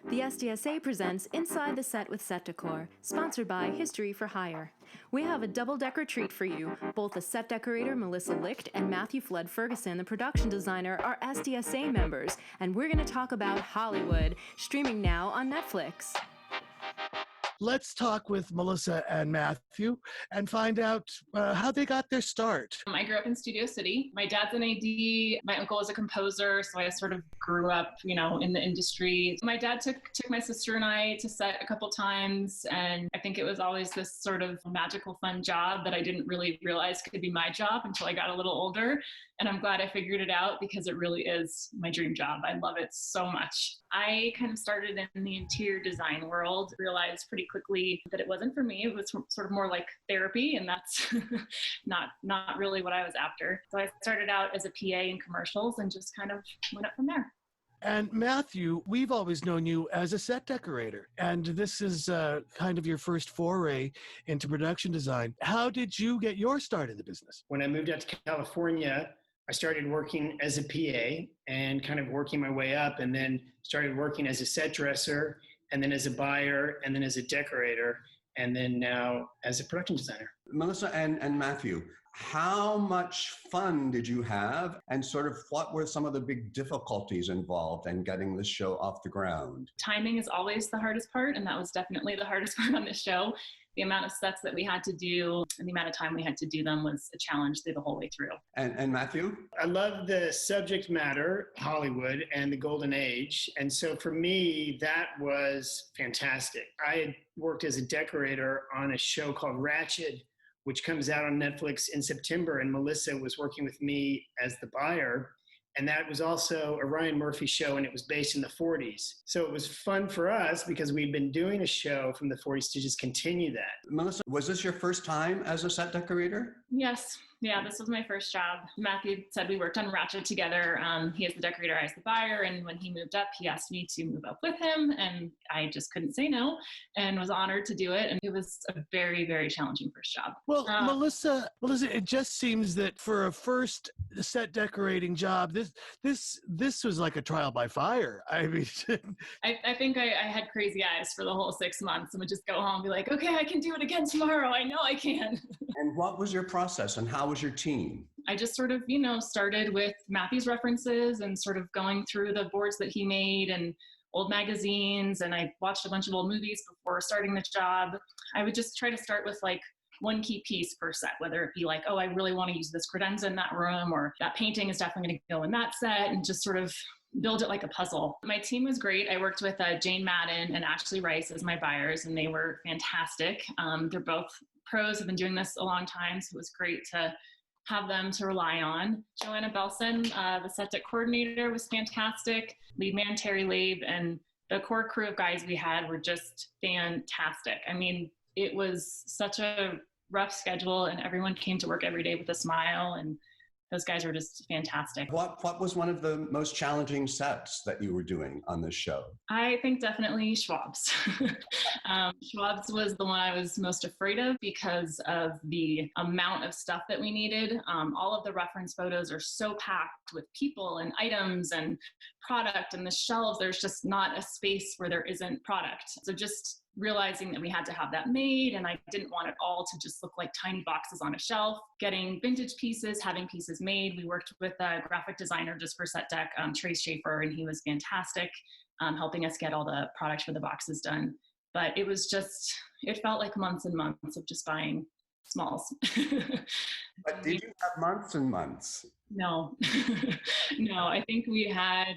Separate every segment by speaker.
Speaker 1: The SDSA presents Inside the Set with Set Decor, sponsored by History for Hire. We have a double-decker treat for you. Both the set decorator Melissa Licht and Matthew Flood Ferguson, the production designer, are SDSA members, and we're going to talk about Hollywood, streaming now on Netflix.
Speaker 2: Let's talk with Melissa and Matthew and find out how they got their start.
Speaker 3: I grew up in Studio City. My dad's an AD. My uncle was a composer, so I sort of grew up, in the industry. My dad took my sister and I to set a couple times, and I think it was always this sort of magical, fun job that I didn't really realize could be my job until I got a little older. And I'm glad I figured it out because it really is my dream job. I love it so much. I kind of started in the interior design world, realized pretty quickly that it wasn't for me. It was sort of more like therapy, and that's not really what I was after. So I started out as a PA in commercials and just kind of went up from there.
Speaker 2: And Matthew, we've always known you as a set decorator, and this is kind of your first foray into production design. How did you get your start in the business?
Speaker 4: When I moved out to California, I started working as a PA and kind of working my way up, and then started working as a set dresser, and then as a buyer, and then as a decorator, and then now as a production designer.
Speaker 5: Melissa and Matthew, how much fun did you have, and sort of what were some of the big difficulties involved in getting this show off the ground?
Speaker 3: Timing is always the hardest part, and that was definitely the hardest part on this show. The amount of sets that we had to do and the amount of time we had to do them was a challenge through the whole way through.
Speaker 5: And Matthew?
Speaker 4: I love the subject matter, Hollywood, and the golden age. And so for me, that was fantastic. I had worked as a decorator on a show called Ratched, which comes out on Netflix in September. And Melissa was working with me as the buyer. And that was also a Ryan Murphy show, and it was based in the 40s. So it was fun for us because we'd been doing a show from the 40s to just continue that.
Speaker 5: Melissa, was this your first time as a set decorator?
Speaker 3: Yes. Yeah, this was my first job. Matthew said we worked on Ratched together. He is the decorator, I was the buyer. And when he moved up, he asked me to move up with him. And I just couldn't say no and was honored to do it. And it was a very, very challenging first job.
Speaker 2: Well, Melissa, it just seems that for a first set decorating job, this was like a trial by fire. I mean,
Speaker 3: I think I had crazy eyes for the whole 6 months and would just go home and be like, okay, I can do it again tomorrow. I know I can.
Speaker 5: And what was your process, and how was your team?
Speaker 3: I just sort of, started with Matthew's references and sort of going through the boards that he made and old magazines. And I watched a bunch of old movies before starting the job. I would just try to start with like one key piece per set, whether it be like, oh, I really want to use this credenza in that room, or that painting is definitely going to go in that set, and just sort of build it like a puzzle. My team was great. I worked with Jane Madden and Ashley Rice as my buyers, and they were fantastic. They're both pros, have been doing this a long time, so it was great to have them to rely on. Joanna Belson, the set deck coordinator, was fantastic. Lead man Terry Labe, and the core crew of guys we had were just fantastic. I mean, it was such a rough schedule, and everyone came to work every day with a smile, and those guys were just fantastic.
Speaker 5: What was one of the most challenging sets that you were doing on this show?
Speaker 3: I think definitely Schwab's. Schwab's was the one I was most afraid of because of the amount of stuff that we needed. All of the reference photos are so packed with people and items and product, and the shelves, there's just not a space where there isn't product. So just realizing that we had to have that made, and I didn't want it all to just look like tiny boxes on a shelf. Getting vintage pieces, having pieces made. We worked with a graphic designer just for set deck, Trace Schaefer, and he was fantastic, helping us get all the products for the boxes done. But it was just, it felt like months and months of just buying smalls.
Speaker 5: But did you have months and months?
Speaker 3: No, no, I think we had,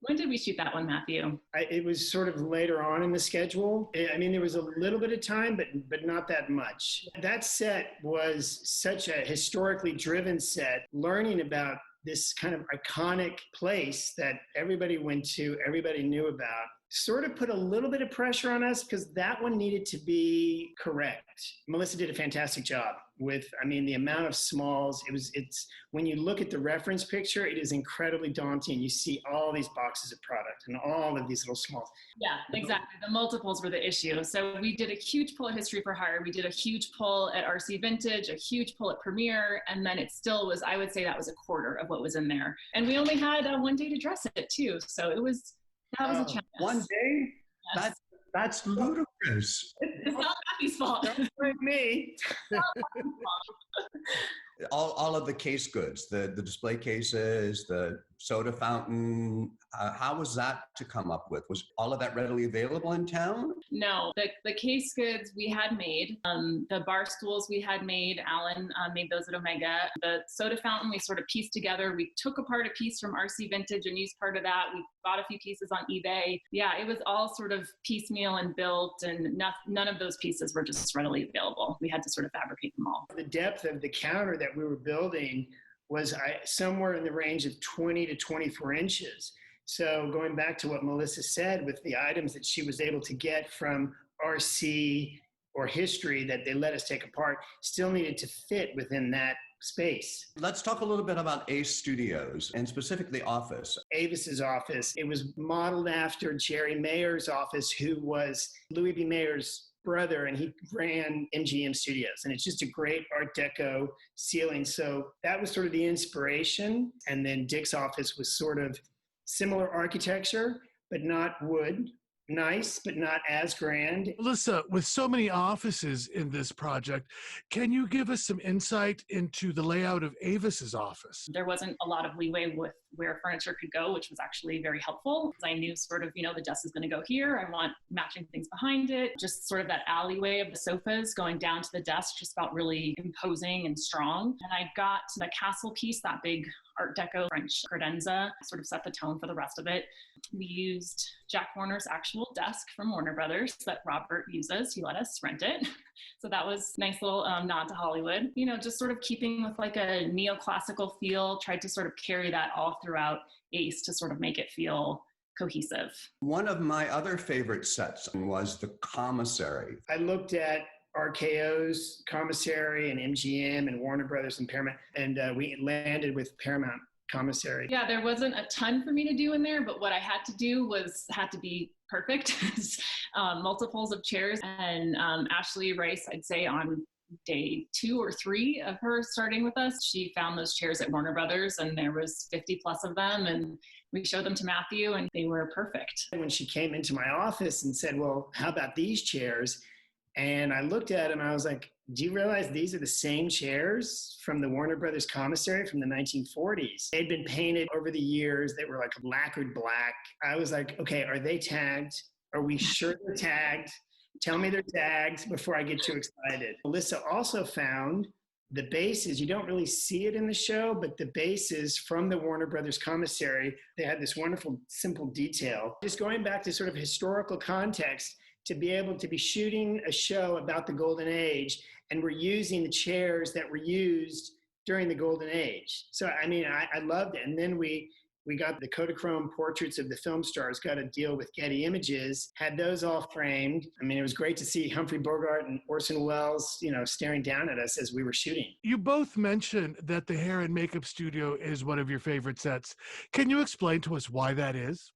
Speaker 3: when did we shoot that one, Matthew?
Speaker 4: It was sort of later on in the schedule. I mean, there was a little bit of time, but not that much. That set was such a historically driven set, learning about this kind of iconic place that everybody went to, everybody knew about, sort of put a little bit of pressure on us because that one needed to be correct. Melissa did a fantastic job with, the amount of smalls. It's when you look at the reference picture, it is incredibly daunting. You see all these boxes of product and all of these little smalls.
Speaker 3: Yeah, exactly. The multiples were the issue. So we did a huge pull at History for Hire. We did a huge pull at RC Vintage, a huge pull at Premiere, and then it still was, I would say that was a quarter of what was in there. And we only had one day to dress it too. So it was, that was a challenge.
Speaker 5: One day?
Speaker 3: Yes.
Speaker 5: That's ludicrous.
Speaker 3: It's not Matthew's fault.
Speaker 4: Don't blame me.
Speaker 5: All of the case goods, the display cases, the soda fountain, how was that to come up with? Was all of that readily available in town?
Speaker 3: No, the case goods we had made. The bar stools we had made. Alan made those at Omega. The soda fountain we sort of pieced together. We took apart a piece from RC Vintage and used part of that. We bought a few pieces on eBay. Yeah, it was all sort of piecemeal and built, and none of those pieces were just readily available. We had to sort of fabricate them all.
Speaker 4: The depth of the counter that we were building was somewhere in the range of 20 to 24 inches. So going back to what Melissa said, with the items that she was able to get from RC or History that they let us take apart, still needed to fit within that space.
Speaker 5: Let's talk a little bit about Ace Studios and specifically office.
Speaker 4: Avis's office, it was modeled after Jerry Mayer's office, who was Louis B. Mayer's brother, and he ran MGM Studios, and it's just a great Art Deco ceiling. So that was sort of the inspiration. And then Dick's office was sort of similar architecture, but not wood. Nice, but not as grand.
Speaker 2: Melissa, with so many offices in this project, can you give us some insight into the layout of Avis's office?
Speaker 3: There wasn't a lot of leeway with where furniture could go, which was actually very helpful. I knew sort of, the desk is going to go here. I want matching things behind it. Just sort of that alleyway of the sofas going down to the desk just felt really imposing and strong. And I got the castle piece, that big Art Deco French credenza, sort of set the tone for the rest of it. We used Jack Warner's actual desk from Warner Brothers that Robert uses. He let us rent it. So that was a nice little nod to Hollywood. Just sort of keeping with like a neoclassical feel, tried to sort of carry that all throughout Ace to sort of make it feel cohesive.
Speaker 5: One of my other favorite sets was the commissary.
Speaker 4: I looked at RKO's commissary and MGM and Warner Brothers and Paramount, and we landed with Paramount commissary.
Speaker 3: Yeah, there wasn't a ton for me to do in there, but what I had to do had to be perfect. Multiples of chairs, and Ashley Rice, I'd say on day 2 or 3 of her starting with us, she found those chairs at Warner Brothers, and there was 50 plus of them, and we showed them to Matthew, and they were perfect.
Speaker 4: When she came into my office and said, well, how about these chairs? And I looked at them, and I was like, do you realize these are the same chairs from the Warner Brothers commissary from the 1940s? They'd been painted over the years. They were like lacquered black. I was like, okay, are they tagged? Are we sure they're tagged? Tell me they're tagged before I get too excited. Melissa also found the bases. You don't really see it in the show, but the bases from the Warner Brothers commissary, they had this wonderful, simple detail. Just going back to sort of historical context, to be able to be shooting a show about the Golden Age, and we're using the chairs that were used during the Golden Age. So, I loved it. And then we got the Kodachrome portraits of the film stars, got a deal with Getty Images, had those all framed. It was great to see Humphrey Bogart and Orson Welles, staring down at us as we were shooting.
Speaker 2: You both mentioned that the hair and makeup studio is one of your favorite sets. Can you explain to us why that is?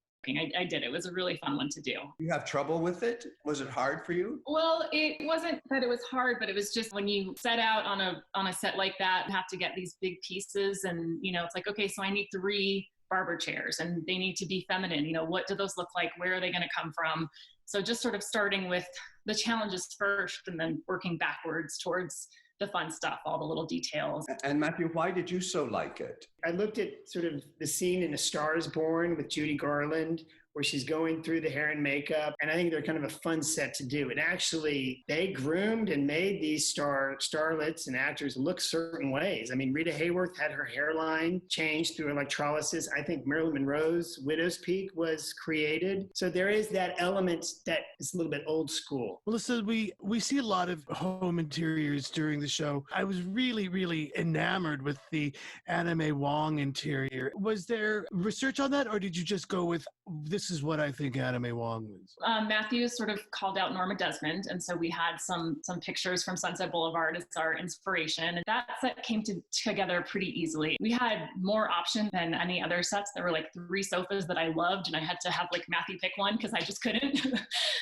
Speaker 3: I did. It was a really fun one to do.
Speaker 5: You have trouble with it? Was it hard for you?
Speaker 3: Well, it wasn't that it was hard, but it was just when you set out on a set like that and have to get these big pieces, and it's like, okay, so I need 3 barber chairs and they need to be feminine. What do those look like? Where are they going to come from? So just sort of starting with the challenges first and then working backwards towards the fun stuff, all the little details.
Speaker 5: And Matthew, why did you so like it?
Speaker 4: I looked at sort of the scene in A Star is Born with Judy Garland, where she's going through the hair and makeup. And I think they're kind of a fun set to do. And actually, they groomed and made these starlets and actors look certain ways. Rita Hayworth had her hairline changed through electrolysis. I think Marilyn Monroe's Widow's Peak was created. So there is that element that is a little bit old school.
Speaker 2: Melissa, we see a lot of home interiors during the show. I was really, really enamored with the Anna May Wong interior. Was there research on that, or did you just go with, this is what I think Anna May Wong was?
Speaker 3: Matthew sort of called out Norma Desmond, and so we had some pictures from Sunset Boulevard as our inspiration. And that set came together pretty easily. We had more options than any other sets. There were like 3 sofas that I loved, and I had to have like Matthew pick one because I just couldn't.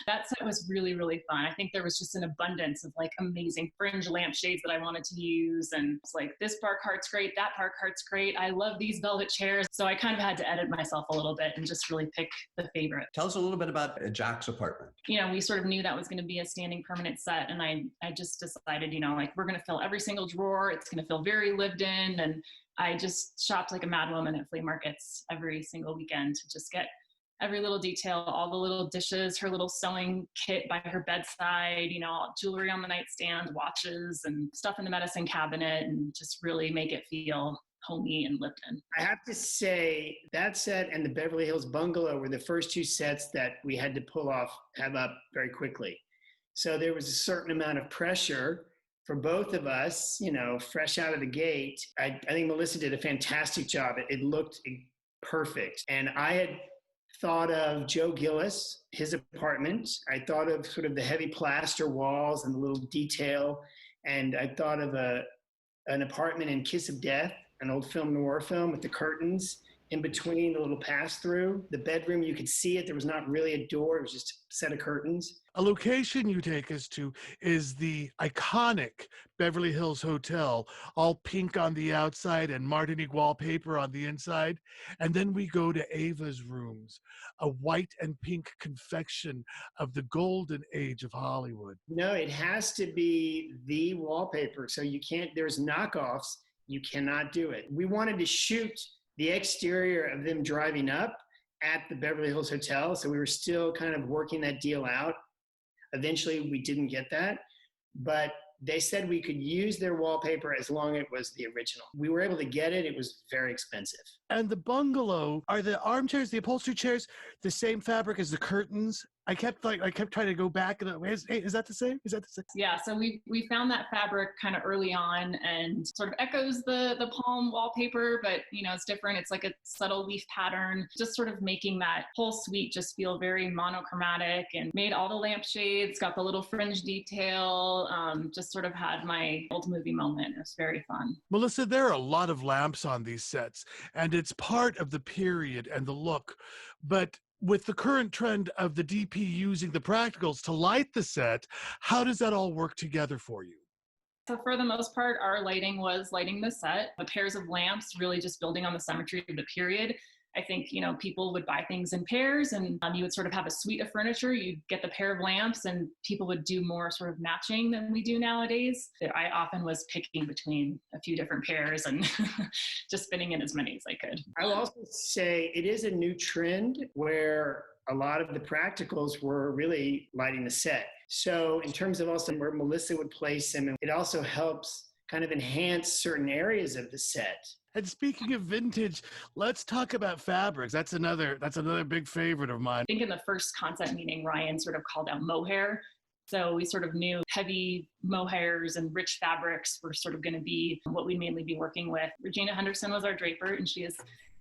Speaker 3: That set was really, really fun. I think there was just an abundance of like amazing fringe lampshades that I wanted to use. And it's like, this bar cart's great, that bar cart's great. I love these velvet chairs. So I kind of had to edit myself a little bit and just really pick the favorite.
Speaker 5: Tell us a little bit about Jack's apartment.
Speaker 3: We sort of knew that was going to be a standing permanent set. And I just decided, like, we're going to fill every single drawer. It's going to feel very lived in. And I just shopped like a mad woman at flea markets every single weekend to just get every little detail, all the little dishes, her little sewing kit by her bedside, jewelry on the nightstand, watches, and stuff in the medicine cabinet, and just really make it feel homey and lived in.
Speaker 4: I have to say that set and the Beverly Hills Bungalow were the first two sets that we had to have up very quickly. So there was a certain amount of pressure for both of us, fresh out of the gate. I think Melissa did a fantastic job. It looked perfect. And I had thought of Joe Gillis, his apartment. I thought of sort of the heavy plaster walls and the little detail. And I thought of an apartment in Kiss of Death, an old film noir film with the curtains in between, the little pass-through. The bedroom, you could see it. There was not really a door. It was just a set of curtains.
Speaker 2: A location you take us to is the iconic Beverly Hills Hotel, all pink on the outside and Martinique wallpaper on the inside. And then we go to Ava's rooms, a white and pink confection of the golden age of Hollywood.
Speaker 4: No, it has to be the wallpaper. So there's knockoffs. You cannot do it. We wanted to shoot the exterior of them driving up at the Beverly Hills Hotel. So we were still kind of working that deal out. Eventually we didn't get that, but they said we could use their wallpaper as long as it was the original. We were able to get it. It was very expensive.
Speaker 2: And the bungalow, are the armchairs, the upholstery chairs, the same fabric as the curtains? I kept trying to go back and is that the same? Is that the same?
Speaker 3: Yeah, so we found that fabric kind of early on and sort of echoes the palm wallpaper, but it's different. It's like a subtle leaf pattern, just sort of making that whole suite just feel very monochromatic, and made all the lampshades, got the little fringe detail, just sort of had my old movie moment. It was very fun.
Speaker 2: Melissa, there are a lot of lamps on these sets, and it's part of the period and the look, but with the current trend of the DP using the practicals to light the set, how does that all work together for you?
Speaker 3: So for the most part, our lighting was lighting the set. The pairs of lamps, really just building on the symmetry of the period. I think, people would buy things in pairs, and you would sort of have a suite of furniture. You'd get the pair of lamps, and people would do more sort of matching than we do nowadays. I often was picking between a few different pairs and just fitting in as many as I could.
Speaker 4: I will also say it is a new trend where a lot of the practicals were really lighting the set. So in terms of also where Melissa would place them, it also helps kind of enhance certain areas of the set.
Speaker 2: And speaking of vintage, let's talk about fabrics. That's another big favorite of mine.
Speaker 3: I think in the first concept meeting, Ryan sort of called out mohair. So we sort of knew heavy mohairs and rich fabrics were sort of going to be what we'd mainly be working with. Regina Henderson was our draper, and she is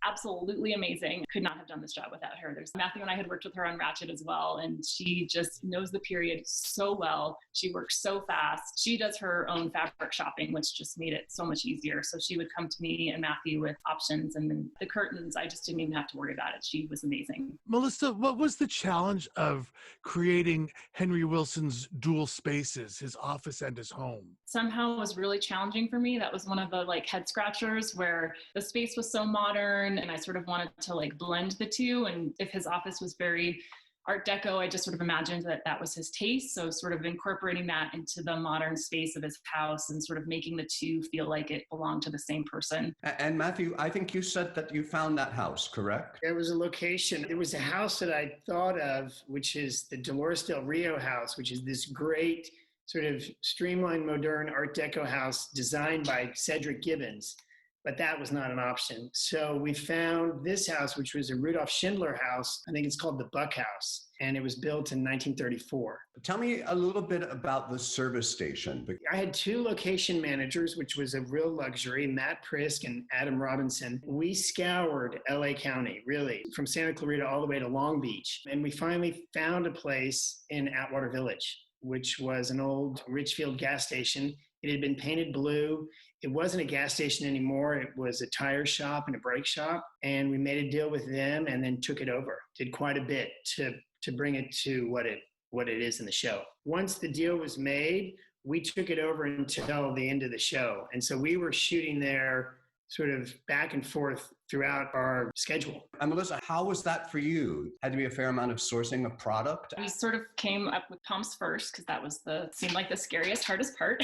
Speaker 3: absolutely amazing. Could not have done this job without her. Matthew and I had worked with her on Ratchet as well, and she just knows the period so well. She works so fast. She does her own fabric shopping, which just made it so much easier. So she would come to me and Matthew with options, and then the curtains, I just didn't even have to worry about it. She was amazing.
Speaker 2: Melissa, what was the challenge of creating Henry Wilson's dual spaces, his office and his home?
Speaker 3: Somehow it was really challenging for me. That was one of the head scratchers, where the space was so modern and I sort of wanted to blend the two. And if his office was very Art Deco, I just sort of imagined that was his taste. So sort of incorporating that into the modern space of his house and sort of making the two feel like it belonged to the same person.
Speaker 5: And Matthew, I think you said that you found that house, correct?
Speaker 4: There was a location. There was a house that I thought of, which is the Dolores Del Rio house, which is this great sort of streamlined, modern Art Deco house designed by Cedric Gibbons. But that was not an option. So we found this house, which was a Rudolph Schindler house. I think it's called the Buck House, and it was built in 1934.
Speaker 5: Tell me a little bit about the service station.
Speaker 4: I had two location managers, which was a real luxury, Matt Prisk and Adam Robinson. We scoured LA County, really, from Santa Clarita all the way to Long Beach. And we finally found a place in Atwater Village, which was an old Richfield gas station. It had been painted blue. It wasn't a gas station anymore. It was a tire shop and a brake shop. And we made a deal with them and then took it over. Did quite a bit to bring it to what it is in the show. Once the deal was made, we took it over until the end of the show. And so we were shooting there sort of back and forth throughout our schedule.
Speaker 5: And Melissa, how was that for you? Had to be a fair amount of sourcing of product?
Speaker 3: We sort of came up with pumps first because that was seemed like the scariest, hardest part.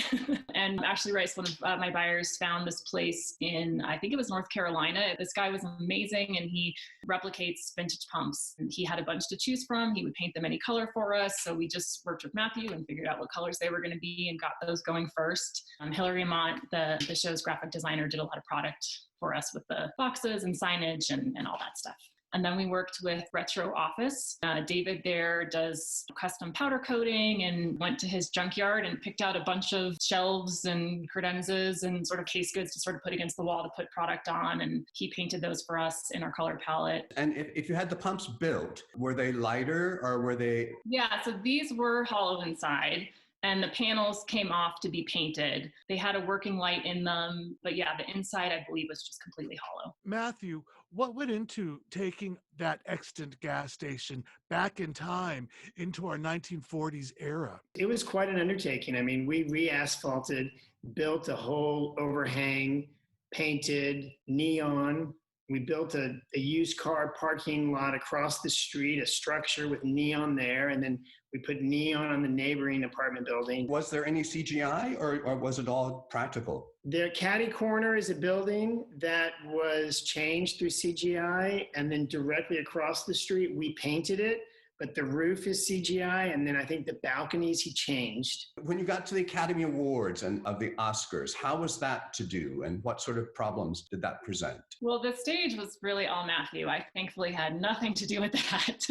Speaker 3: And Ashley Rice, one of my buyers, found this place in, I think it was North Carolina. This guy was amazing and he replicates vintage pumps. And he had a bunch to choose from. He would paint them any color for us. So we just worked with Matthew and figured out what colors they were going to be and got those going first. Hillary Mott, the show's graphic designer, did a lot of product for us with the boxes and signage and all that stuff. And then we worked with Retro Office. David there does custom powder coating and went to his junkyard and picked out a bunch of shelves and credenzas and sort of case goods to sort of put against the wall to put product on. And he painted those for us in our color palette.
Speaker 5: And if you had the pumps built, were they lighter or were they?
Speaker 3: Yeah, so these were hollow inside. And the panels came off to be painted. They had a working light in them. But yeah, the inside, I believe, was just completely hollow.
Speaker 2: Matthew, what went into taking that extant gas station back in time into our 1940s era?
Speaker 4: It was quite an undertaking. I mean, we re-asphalted, built a whole overhang, painted, neon. We built a used car parking lot across the street, a structure with neon there, and then we put neon on the neighboring apartment building.
Speaker 5: Was there any CGI or was it all practical?
Speaker 4: The Caddy Corner is a building that was changed through CGI, and then directly across the street, we painted it. But the roof is CGI, and then I think the balconies he changed.
Speaker 5: When you got to the Academy Awards and of the Oscars, how was that to do, and what sort of problems did that present?
Speaker 3: Well, the stage was really all Matthew. I thankfully had nothing to do with that.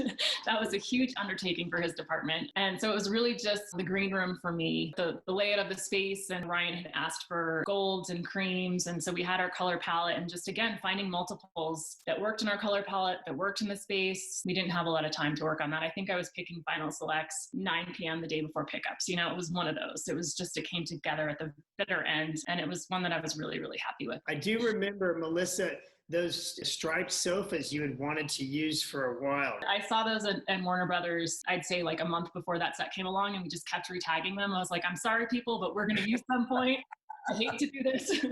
Speaker 3: That was a huge undertaking for his department. And so it was really just the green room for me, the layout of the space, and Ryan had asked for golds and creams. And so we had our color palette and just, again, finding multiples that worked in our color palette, that worked in the space. We didn't have a lot of time to work on that. I think I was picking final selects 9 p.m. the day before pickups. You know, it was one of those. It was just, it came together at the bitter end. And it was one that I was really, really happy with.
Speaker 4: I do remember, Melissa, those striped sofas you had wanted to use for a while.
Speaker 3: I saw those at Warner Brothers, I'd say like a month before that set came along, and we just kept retagging them. I was like, I'm sorry, people, but we're going to use some point. I hate to do this.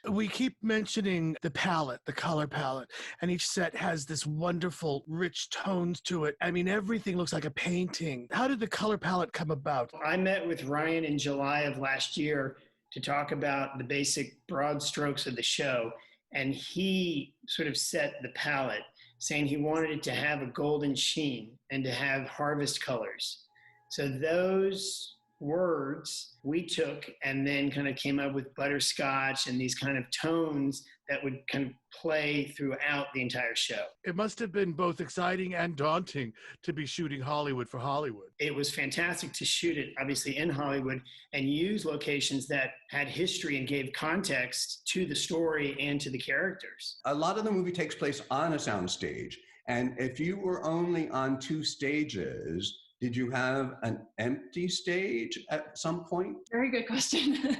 Speaker 2: We keep mentioning the palette, the color palette, and each set has this wonderful, rich tones to it. I mean, everything looks like a painting. How did the color palette come about?
Speaker 4: I met with Ryan in July of last year to talk about the basic broad strokes of the show, and he sort of set the palette, saying he wanted it to have a golden sheen and to have harvest colors. So those words we took and then kind of came up with butterscotch and these kind of tones that would kind of play throughout the entire show.
Speaker 2: It must have been both exciting and daunting to be shooting Hollywood for Hollywood.
Speaker 4: It was fantastic to shoot it, obviously, in Hollywood and use locations that had history and gave context to the story and to the characters.
Speaker 5: A lot of the movie takes place on a soundstage. And if you were only on 2 stages, did you have an empty stage at some point?
Speaker 3: Very good question.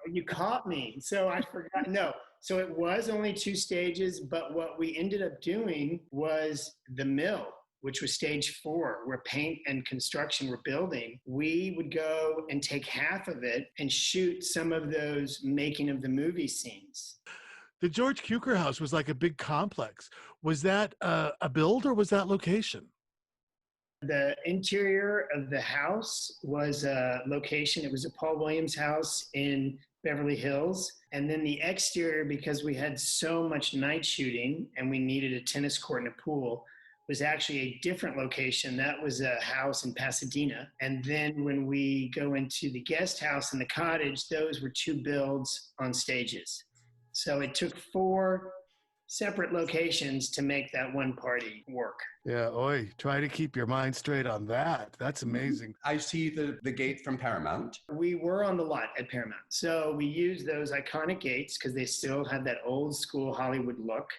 Speaker 4: You caught me. So I forgot. No. So it was only 2 stages, but what we ended up doing was the mill, which was stage 4, where paint and construction were building. We would go and take half of it and shoot some of those making of the movie scenes.
Speaker 2: The George Cukor house was like a big complex. Was that a build or was that location?
Speaker 4: The interior of the house was a location. It was a Paul Williams house in Beverly Hills. And then the exterior, because we had so much night shooting and we needed a tennis court and a pool, was actually a different location. That was a house in Pasadena. And then when we go into the guest house and the cottage, those were 2 builds on stages. So it took 4 separate locations to make that one party work.
Speaker 2: Yeah, try to keep your mind straight on that. That's amazing.
Speaker 5: I see the gate from Paramount.
Speaker 4: We were on the lot at Paramount. So we used those iconic gates because they still had that old school Hollywood look.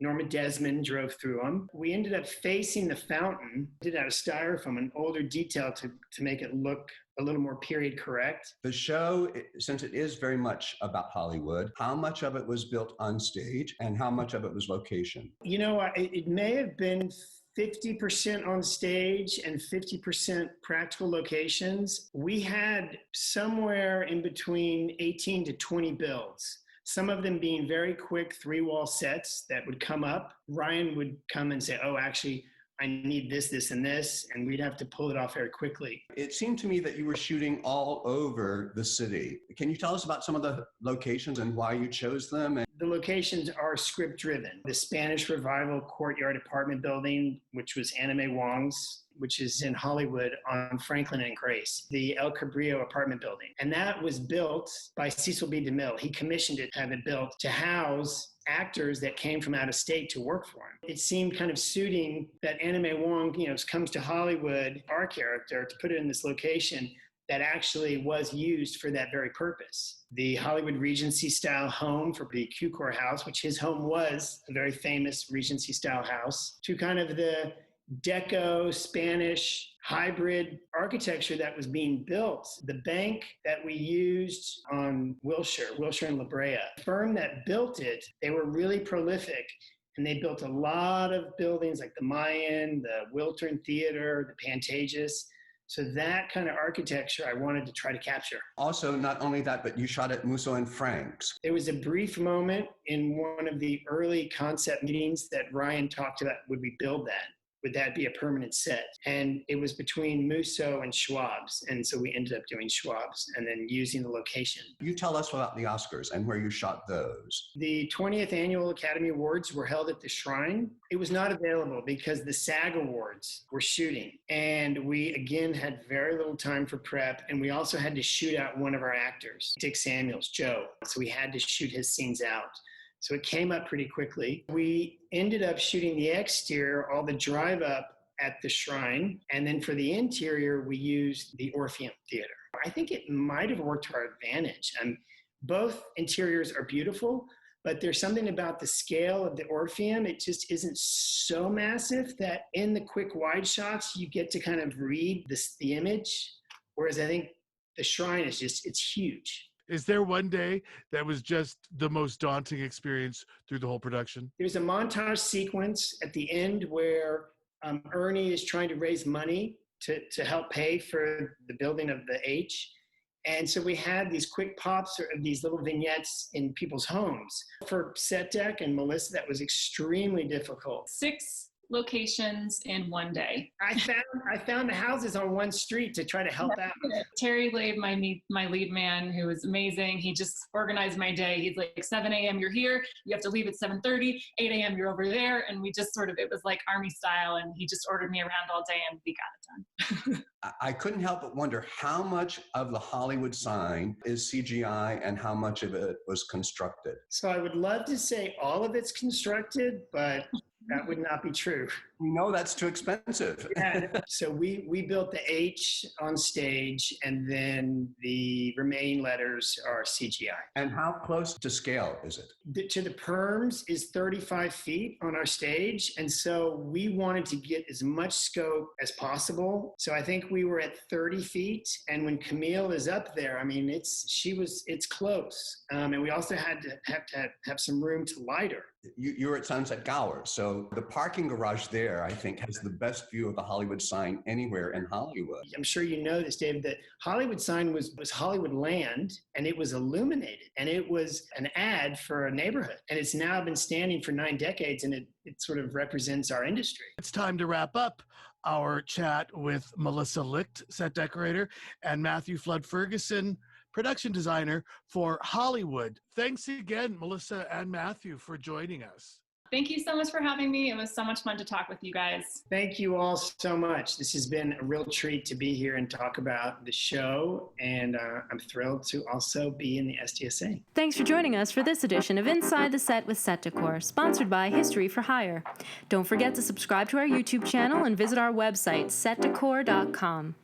Speaker 4: Norma Desmond drove through them. We ended up facing the fountain, did out of styrofoam, an older detail to make it look a little more period correct.
Speaker 5: The show, since it is very much about Hollywood, how much of it was built on stage and how much of it was location?
Speaker 4: You know, it may have been 50% on stage and 50% practical locations. We had somewhere in between 18 to 20 builds. some of them being very quick 3-wall sets that would come up. Ryan would come and say, oh, actually, I need this, this, and this, and we'd have to pull it off very quickly.
Speaker 5: It seemed to me that you were shooting all over the city. Can you tell us about some of the locations and why you chose them?
Speaker 4: The locations are script driven. The Spanish Revival Courtyard apartment building, which was Anna May Wong's, which is in Hollywood on Franklin and Grace, the El Cabrillo apartment building. And that was built by Cecil B. DeMille. He commissioned it to have it built to house actors that came from out of state to work for him. It seemed kind of suiting that Anna May Wong, comes to Hollywood, our character, to put it in this location that actually was used for that very purpose. The Hollywood Regency style home for the Cukor house, which his home was a very famous Regency style house, to kind of the Deco Spanish hybrid architecture that was being built. The bank that we used on Wilshire and La Brea, the firm that built it, they were really prolific. And they built a lot of buildings like the Mayan, the Wiltern Theater, the Pantages. So that kind of architecture I wanted to try to capture.
Speaker 5: Also, not only that, but you shot at Musso and Frank's.
Speaker 4: There was a brief moment in one of the early concept meetings that Ryan talked about, would we build that? Would that be a permanent set? And it was between Musso and Schwab's. And so we ended up doing Schwab's and then using the location.
Speaker 5: You tell us about the Oscars and where you shot those.
Speaker 4: The 20th Annual Academy Awards were held at the Shrine. It was not available because the SAG Awards were shooting. And we, again, had very little time for prep. And we also had to shoot out one of our actors, Dick Samuels, Joe. So we had to shoot his scenes out. So it came up pretty quickly. We ended up shooting the exterior, all the drive up at the Shrine. And then for the interior, we used the Orpheum Theater. I think it might have worked to our advantage. Both interiors are beautiful, but there's something about the scale of the Orpheum. It just isn't so massive that in the quick wide shots, you get to kind of read the image. Whereas I think the Shrine is it's huge.
Speaker 2: Is there one day that was just the most daunting experience through the whole production?
Speaker 4: There's a montage sequence at the end where Ernie is trying to raise money to help pay for the building of the H. And so we had these quick pops of these little vignettes in people's homes. For Set Deck and Melissa, that was extremely difficult.
Speaker 3: 6 locations in one day.
Speaker 4: I found the houses on one street to try to help out.
Speaker 3: Terry Labe, my lead man, who was amazing. He just organized my day. He's like, 7 a.m. you're here. You have to leave at 7:30. 8 a.m. you're over there. And we just it was like army style. And he just ordered me around all day and we got it done.
Speaker 5: I couldn't help but wonder how much of the Hollywood sign is CGI and how much of it was constructed.
Speaker 4: So I would love to say all of it's constructed, but that would not be true.
Speaker 5: We know that's too expensive.
Speaker 4: Yeah. So we built the H on stage, and then the remaining letters are CGI.
Speaker 5: And how close to scale is it?
Speaker 4: To the perms is 35 feet on our stage. And so we wanted to get as much scope as possible. So I think we were at 30 feet. And when Camille is up there, it's close. And we also had to have some room to light her.
Speaker 5: You're at Sunset Gower. So the parking garage there, I think, has the best view of the Hollywood sign anywhere in Hollywood.
Speaker 4: I'm sure you know this, David, that Hollywood sign was Hollywood land, and it was illuminated, and it was an ad for a neighborhood. And it's now been standing for 9 decades, and it sort of represents our industry.
Speaker 2: It's time to wrap up our chat with Melissa Licht, set decorator, and Matthew Flood Ferguson, production designer for Hollywood. Thanks again, Melissa and Matthew, for joining us.
Speaker 3: Thank you so much for having me. It was so much fun to talk with you guys.
Speaker 4: Thank you all so much. This has been a real treat to be here and talk about the show, and I'm thrilled to also be in the SDSA.
Speaker 1: Thanks for joining us for this edition of Inside the Set with Set Decor, sponsored by History for Hire. Don't forget to subscribe to our YouTube channel and visit our website, setdecor.com.